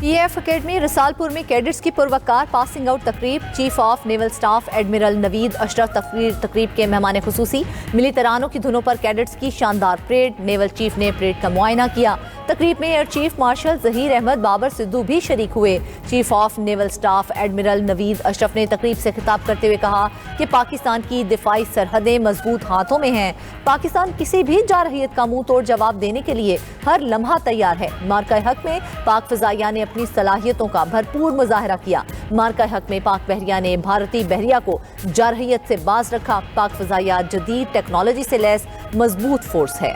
PAF academy Risalpur میں cadets کی پروقار پاسنگ آؤٹ تقریب، chief of naval staff admiral Naveed Ashraf تقریب کے مہمان خصوصی، ملی ترانوں کی دھنوں پر کیڈٹس کی شاندار پریڈ، نیول چیف نے پریڈ کا معائنہ کیا۔ تقریب میں air chief marshal Zaheer Ahmed Babar Sidhu بھی شریک ہوئے۔ Chief of naval staff admiral Naveed Ashraf نے تقریب سے خطاب کرتے ہوئے کہا کہ پاکستان کی دفاعی سرحدیں مضبوط ہاتھوں میں ہیں، پاکستان کسی بھی جارحیت کا منہ توڑ جواب دینے کے لیے ہر لمحہ تیار ہے۔ مارکہ حق میں پاک فضائیہ نے اپنی صلاحیتوں کا بھرپور مظاہرہ کیا۔ مارکہ حق میں پاک بحریہ نے بھارتی بحریہ کو جارحیت سے باز رکھا۔ پاک فضائیہ جدید ٹیکنالوجی سے لیس مضبوط فورس ہے۔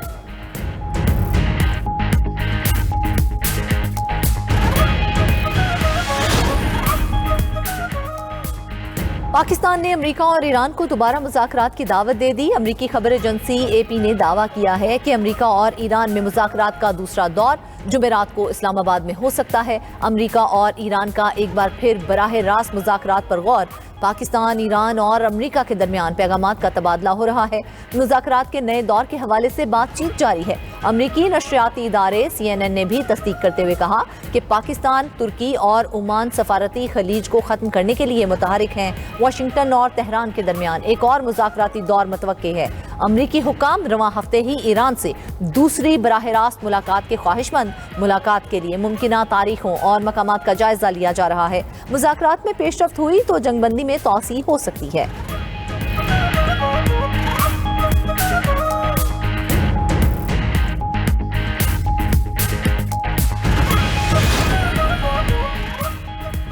پاکستان نے امریکہ اور ایران کو دوبارہ مذاکرات کی دعوت دے دی۔ امریکی خبر ایجنسی AP نے دعویٰ کیا ہے کہ امریکہ اور ایران میں مذاکرات کا دوسرا دور جمعرات کو اسلام آباد میں ہو سکتا ہے۔ امریکہ اور ایران کا ایک بار پھر براہ راست مذاکرات پر غور۔ پاکستان، ایران اور امریکہ کے درمیان پیغامات کا تبادلہ ہو رہا ہے۔ مذاکرات کے نئے دور کے حوالے سے بات چیت جاری ہے۔ امریکی نشریاتی ادارے CNN نے بھی تصدیق کرتے ہوئے کہا کہ پاکستان، ترکی اور عمان سفارتی خلیج کو ختم کرنے کے لیے متحرک ہیں۔ واشنگٹن اور تہران کے درمیان ایک اور مذاکراتی دور متوقع ہے۔ امریکی حکام رواں ہفتے ہی ایران سے دوسری براہ راست ملاقات کے خواہش مند۔ ملاقات کے لیے ممکنہ تاریخوں اور مقامات کا جائزہ لیا جا رہا ہے۔ مذاکرات میں پیش رفت ہوئی تو جنگ بندی میں توسیع ہو سکتی ہے۔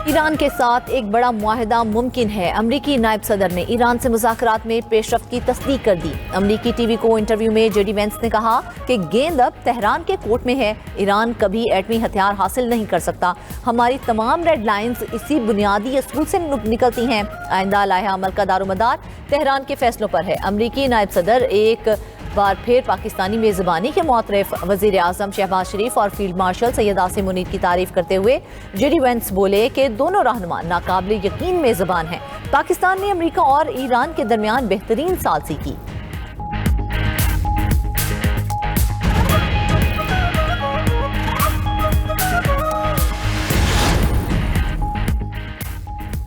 ایران کے ساتھ ایک بڑا معاہدہ ممکن ہے۔ امریکی نائب صدر نے ایران سے مذاکرات میں پیش رفت کی تصدیق کر دی۔ امریکی TV کو انٹرویو میں JD وینس نے کہا کہ گیند اب تہران کے کورٹ میں ہے۔ ایران کبھی ایٹمی ہتھیار حاصل نہیں کر سکتا۔ ہماری تمام ریڈ لائنز اسی بنیادی اصول سے نکلتی ہیں۔ آئندہ لائحہ عمل کا دارومدار تہران کے فیصلوں پر ہے۔ امریکی نائب صدر ایک بار پھر پاکستانی میزبانی کے معترف وزیر اعظم شہباز شریف اور فیلڈ مارشل سید عاصم منیر کی تعریف کرتے ہوئے JD وینس بولے کہ دونوں رہنما ناقابل یقین میزبان ہیں۔ پاکستان نے امریکہ اور ایران کے درمیان بہترین ثالثی کی۔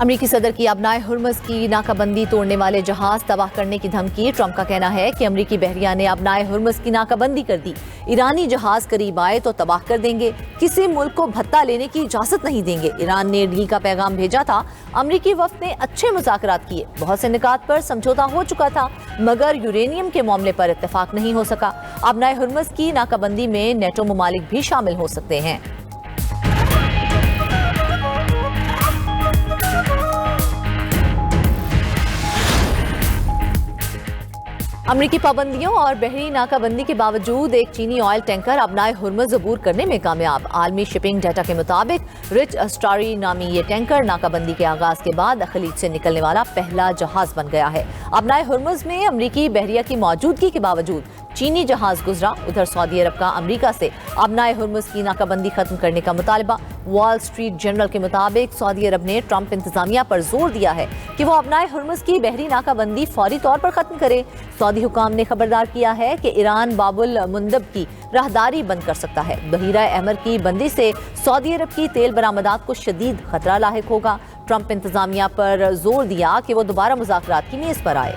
امریکی صدر کی ابنائے ہرمز کی ناکہ بندی توڑنے والے جہاز تباہ کرنے کی دھمکی۔ ٹرمپ کا کہنا ہے کہ امریکی بحریہ نے ابنائے ہرمز کی ناکہ بندی کر دی۔ ایرانی جہاز قریب آئے تو تباہ کر دیں گے، کسی ملک کو بھتہ لینے کی اجازت نہیں دیں گے۔ ایران نے ڈیل کا پیغام بھیجا تھا۔ امریکی وفد نے اچھے مذاکرات کیے، بہت سے نکات پر سمجھوتا ہو چکا تھا، مگر یورینیم کے معاملے پر اتفاق نہیں ہو سکا۔ ابنائے ہرمز کی ناکہ بندی میں نیٹو ممالک بھی شامل ہو سکتے ہیں۔ امریکی پابندیوں اور بحری ناکہ بندی کے باوجود ایک چینی آئل ٹینکر ابنائے ہرمز عبور کرنے میں کامیاب۔ عالمی شپنگ ڈیٹا کے مطابق رچ اسٹاری نامی یہ ٹینکر ناکہ بندی کے آغاز کے بعد خلیج سے نکلنے والا پہلا جہاز بن گیا ہے۔ ابنائے ہرمز میں امریکی بحریہ کی موجودگی کے باوجود چینی جہاز گزرا۔ ادھر سعودی عرب کا امریکہ سے ابنائے ہرمز کی ناکہ بندی ختم کرنے کا مطالبہ۔ وال سٹریٹ جرنل کے مطابق سعودی عرب نے ٹرمپ انتظامیہ پر زور دیا ہے کہ وہ ابنائے ہرمز کی بحری ناکہ بندی فوری طور پر ختم کرے۔ سعودی حکام نے خبردار کیا ہے کہ ایران باب المندب کی راہداری بند کر سکتا ہے۔ بحیرہ احمر کی بندی سے سعودی عرب کی تیل برآمدات کو شدید خطرہ لاحق ہوگا۔ ٹرمپ انتظامیہ پر زور دیا کہ وہ دوبارہ مذاکرات کی میز پر آئے۔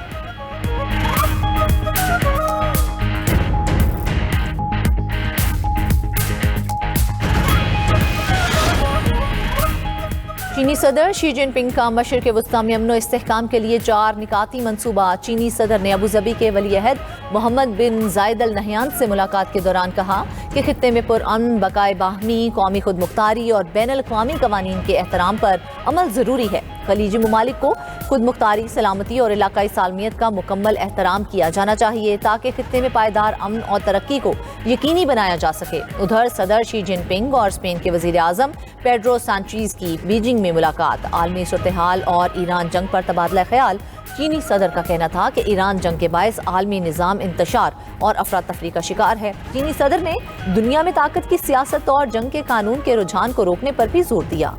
چینی صدر شی جن پنگ کا مشرق وسطی میں امن و استحکام کے لیے 4 نکاتی منصوبہ۔ چینی صدر نے ابوظبی کے ولی عہد محمد بن زائد ال نہیان سے ملاقات کے دوران کہا کہ خطے میں پرامن، بقائے باہمی، قومی خود مختاری اور بین الاقوامی قوانین کے احترام پر عمل ضروری ہے۔ خلیجی ممالک کو خود مختاری، سلامتی اور علاقائی سالمیت کا مکمل احترام کیا جانا چاہیے تاکہ خطے میں پائیدار امن اور ترقی کو یقینی بنایا جا سکے۔ ادھر صدر شی جن پنگ اور اسپین کے وزیر اعظم پیڈرو سانچیز کی بیجنگ میں ملاقات۔ عالمی صورتحال اور ایران جنگ پر تبادلہ خیال۔ چینی صدر کا کہنا تھا کہ ایران جنگ کے باعث عالمی نظام انتشار اور افراتفری کا شکار ہے۔ چینی صدر نے دنیا میں طاقت کی سیاست اور جنگ کے قانون کے رجحان کو روکنے پر بھی زور دیا۔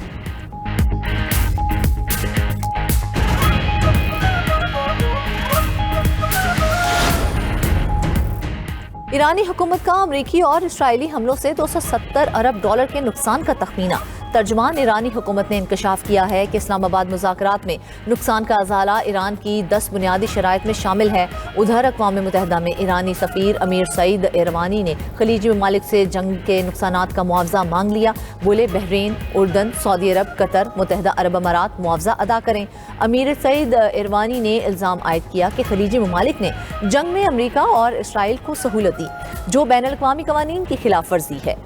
ایرانی حکومت کا امریکی اور اسرائیلی حملوں سے $270 ارب کے نقصان کا تخمینہ۔ तर्जुमान ईरानी हुकूमत ने इंकशाफ किया है कि इस्लामाबाद मुज़ाकरात में नुकसान का अजाला ईरान की 10 बुनियादी शराइत में शामिल है। उधर अक़वाम मुत्तहिदा में ईरानी सफ़ीर अमीर सईद इरवानी ने खलीजी ममालिक से जंग के नुकसानात का मुआवजा मांग लिया। बोले बहरीन, उर्दन, सऊदी अरब, कतर, मुत्तहिदा अरब अमारात मुआवजा अदा करें। अमीर सईद इरवानी ने इल्ज़ाम आयद किया कि खलीजी ममालिक ने जंग में अमरीका और इसराइल को सहूलत दी, जो बैनुल-अक़वामी क़वानीन की खिलाफ वर्जी है।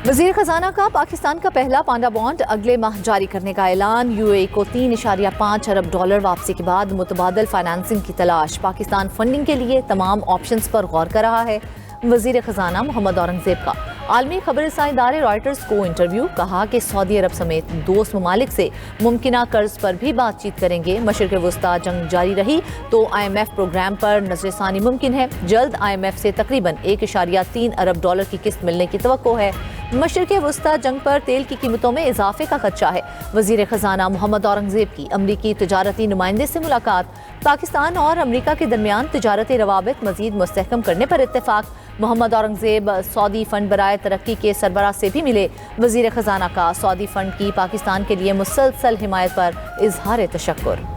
वज़ीर ख़ज़ाना का पाकिस्तान का पहला पांडा बॉन्ड अगले माह जारी करने का ऐलान। यूएई को $3.5 अरब वापसी के बाद मुतबादल फाइनेंसिंग की तलाश। पाकिस्तान फंडिंग के लिए तमाम ऑप्शंस पर गौर कर रहा है। वज़ीर ख़ज़ाना मोहम्मद औरंगज़ेब का आलमी खबरसां इदारे रॉयटर्स को इंटरव्यू। कहा कि सऊदी अरब समेत दोस्त ममालिक से मुमकिना कर्ज पर भी बातचीत करेंगे। मशरिक़ वुस्ता जंग जारी रही तो IMF प्रोग्राम पर नज़रसानी मुमकिन है। जल्द IMF से तकरीबन $1.3 अरब की किस्त मिलने की तवक्को है। मशरिक़ वुस्ता जंग पर तेल की कीमतों में इजाफे का खदशा है। वज़ीर ख़ज़ाना मोहम्मद औरंगज़ेब की अमरीकी तजारती नुमाइंदे से मुलाकात। पाकिस्तान और अमरीका के दरमियान तजारती रवाबित मज़ीद मुस्तहकम करने पर इत्तेफाक। मोहम्मद औरंगज़ेब सऊदी फ़ंड बराए तरक्की के सरबराह से भी मिले। वज़ीर ख़ज़ाना का सऊदी फ़ंड की पाकिस्तान के लिए मुसलसल हिमायत पर इज़हार तशक्कुर।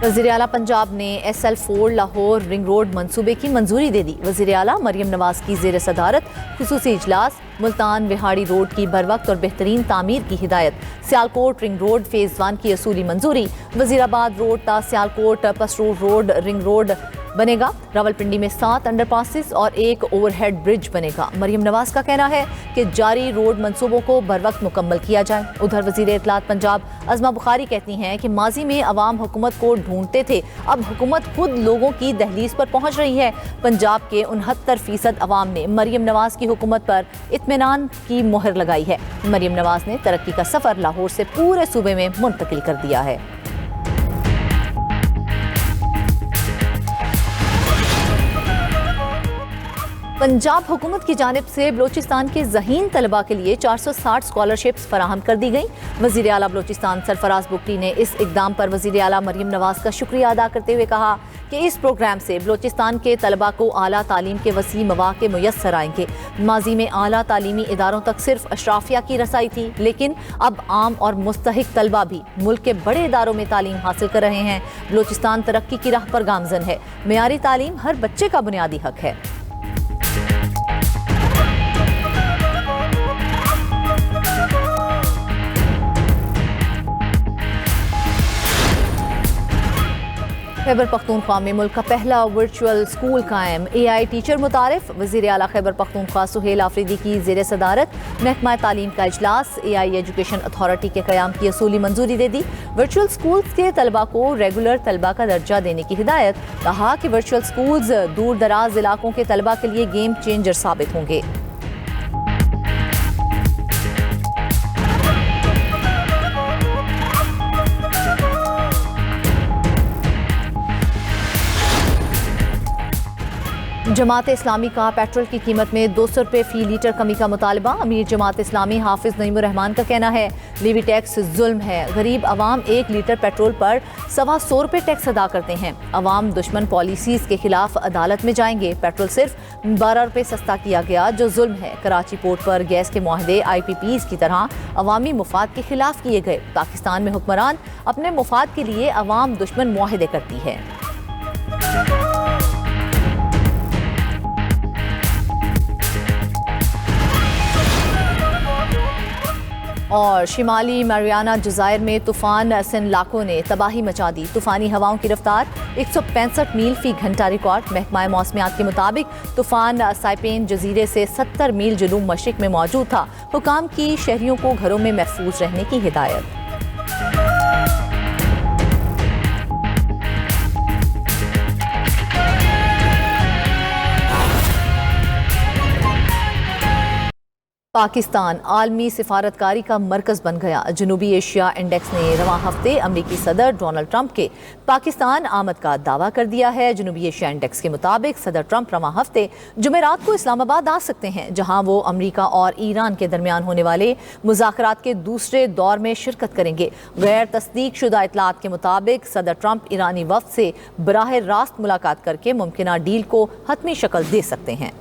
वज़ीर आला पंजाब ने SL4 लाहौर रिंग रोड मंसूबे की मंजूरी दे दी। वज़ीर आला मरियम नवाज़ की ज़ेर सदारत खुसूसी इजलास। मुल्तान विहाड़ी रोड की बरवक्त और बेहतरीन तामीर की हिदायत। सियालकोट रिंग रोड फ़ेज़ 1 की असूली मंजूरी। वज़ीराबाद रोड ता Sialkot Pasrur road ring road बनेगा। रावलपिंडी में 7 अंडरपासेस और 1 ओवरहेड ब्रिज बनेगा। मरियम नवाज़ का कहना है कि जारी रोड मंसूबों को बर वक्त मुकम्मल किया जाए। उधर वज़ीर इत्तलात पंजाब अज़मा बुखारी कहती हैं कि माजी में अवाम हुकूमत को ढूंढते थे, अब हुकूमत खुद लोगों की दहलीज पर पहुंच रही है। पंजाब के 69% अवाम ने मरियम नवाज़ की हुकूमत पर इत्मीनान की मोहर लगाई है। मरियम नवाज़ ने तरक्की का सफ़र लाहौर से पूरे सूबे में मुंतकिल कर दिया है। पंजाब हुकूमत की जानिब से बलोचिस्तान के ज़हीन तलबा के लिए 460 स्कॉलरशिप्स फराहम कर दी गई। वज़ीर आला बलोचिस्तान सरफराज बुगटी ने इस इक़दाम पर वज़ीर आला मरियम नवाज़ का शुक्रिया अदा करते हुए कहा कि इस प्रोग्राम से बलोचिस्तान के तलबा को आला तालीम के वसी मौक़े मुयस्सर आएंगे। माजी में आला तालीमी इदारों तक सिर्फ अशराफिया की रसाई थी, लेकिन अब आम और मुस्तहिक तलबा भी मुल्क के बड़े इदारों में तालीम हासिल कर रहे हैं। बलोचिस्तान तरक्की की राह पर गामज़न है। मेयारी तालीम हर बच्चे का बुनियादी हक है। खैबर पख्तूनख्वा में मुल्क का पहला वर्चुअल स्कूल कायम। AI टीचर मुतारिफ। वज़ीर आला खैबर पख्तूनख्वा सुहेल आफरीदी की ज़ेर सदारत महकमा तालीम का इजलास। AI एजुकेशन अथॉरिटी के क़याम की असूली मंजूरी दे दी। वर्चुअल स्कूल्स के तलबा को रेगुलर तलबा का दर्जा देने की हिदायत। कहा कि वर्चुअल स्कूल्स दूर दराज इलाकों के तलबा के लिए गेम चेंजर साबित होंगे। जमात इस्लामी का पेट्रोल की कीमत में 200 रुपये फ़ी लीटर कमी का मुतालबा। अमीर जमात इस्लामी हाफिज़ नईमुर रहमान का कहना है लीवी टैक्स जुल्म है। गरीब आवाम 1 लीटर पेट्रोल पर 125 रुपये टैक्स अदा करते हैं। अवाम दुश्मन पॉलिसीज़ के खिलाफ अदालत में जाएंगे। पेट्रोल सिर्फ 12 रुपये सस्ता किया गया, जो जुल्म है। कराची पोर्ट पर गैस के मुआहदे IPPs की तरह अवामी मुफाद के खिलाफ किए गए। पाकिस्तान में हुक्मरान अपने मुफाद के लिए अवाम दुश्मन मुआहदे करती है। और शिमाली मारियाना जज़ायर में तूफ़ान सिनलाको ने तबाही मचा दी। तूफ़ानी हवाओं की रफ्तार 165 मील फ़ी घंटा रिकॉर्ड। महकमा मौसमियात के मुताबिक तूफ़ान साइपेन जजीरे से 70 मील जनूब मशरिक में मौजूद था। हुकाम की शहरियों को घरों में महफूज रहने की हिदायत। पाकिस्तान आलमी सिफारतकारी का मरकज़ बन गया। जनूबी एशिया इंडेक्स ने रवां हफ्ते अमरीकी सदर डोनाल्ड ट्रंप के पाकिस्तान आमद का दावा कर दिया है। जनूबी एशिया इंडेक्स के मुताबिक सदर ट्रंप रवां हफ्ते जुमेरात को इस्लामाबाद आ सकते हैं, जहां वो अमरीका और ईरान के दरमियान होने वाले मुज़ाकरात के दूसरे दौर में शिरकत करेंगे। गैर तस्दीक शुदा इतलात के मुताबिक सदर ट्रंप ईरानी वफ्द से बराह रास्त मुलाकात करके मुमकिना डील को हतमी शक्ल दे सकते हैं।